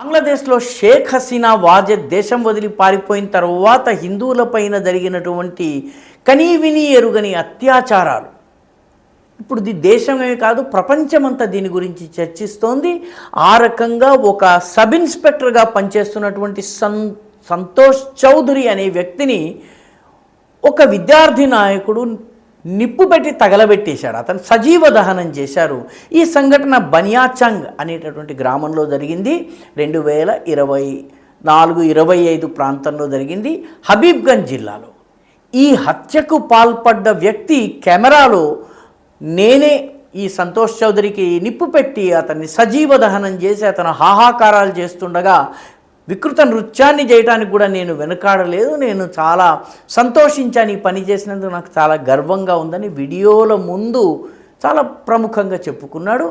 బంగ్లాదేశ్లో షేక్ హసీనా వాజెద్ దేశం వదిలి పారిపోయిన తర్వాత హిందువులపైన జరిగినటువంటి కనీవిని ఎరుగని అత్యాచారాలు ఇప్పుడు దేశమే కాదు ప్రపంచమంతా దీని గురించి చర్చిస్తోంది. ఆ రకంగా ఒక సబ్ ఇన్స్పెక్టర్గా పనిచేస్తున్నటువంటి సంతోష్ చౌదరి అనే వ్యక్తిని ఒక విద్యార్థి నాయకుడు నిప్పు పెట్టి తగలబెట్టేశాడు. అతను సజీవ దహనం చేశారు. ఈ సంఘటన బనియాచంగ్ అనేటటువంటి గ్రామంలో జరిగింది. 2024-25 ప్రాంతంలో జరిగింది, హబీబ్గంజ్ జిల్లాలో. ఈ హత్యకు పాల్పడ్డ వ్యక్తి కెమెరాలో నేనే ఈ సంతోష్ చౌదరికి నిప్పు పెట్టి అతన్ని సజీవ దహనం చేసి అతను హాహాకారాలు చేస్తుండగా వికృత నృత్యాన్ని చేయడానికి కూడా నేను వెనుకాడలేదు, నేను చాలా సంతోషించాను, ఈ పని చేసినందుకు నాకు చాలా గర్వంగా ఉందని వీడియోల ముందు చాలా ప్రముఖంగా చెప్పుకున్నాడు.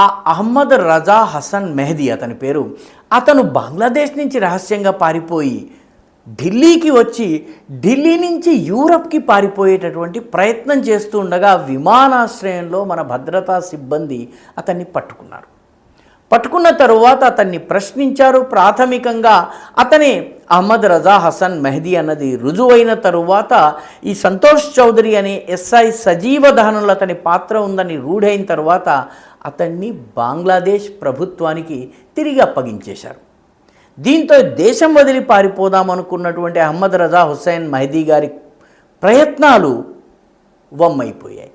ఆ అహ్మద్ రజా హసన్ మెహదీ అతని పేరు. అతను బంగ్లాదేశ్ నుంచి రహస్యంగా పారిపోయి ఢిల్లీకి వచ్చి ఢిల్లీ నుంచి యూరప్కి పారిపోయేటటువంటి ప్రయత్నం చేస్తూ ఉండగా విమానాశ్రయంలో మన భద్రతా సిబ్బంది అతన్ని పట్టుకున్నారు. పట్టుకున్న తరువాత అతన్ని ప్రశ్నించారు. ప్రాథమికంగా అతనే అహ్మద్ రజా హసన్ మెహదీ అన్నది రుజువైన తరువాత ఈ సంతోష్ చౌదరి అనే ఎస్ఐ సజీవ దహనంలో అతని పాత్ర ఉందని రూఢైన తర్వాత అతన్ని బంగ్లాదేశ్ ప్రభుత్వానికి తిరిగి అప్పగించేశారు. దీంతో దేశం వదిలి పారిపోదామనుకున్నటువంటి అహ్మద్ రజా హుస్సేన్ మెహదీ గారి ప్రయత్నాలు వమ్మైపోయాయి.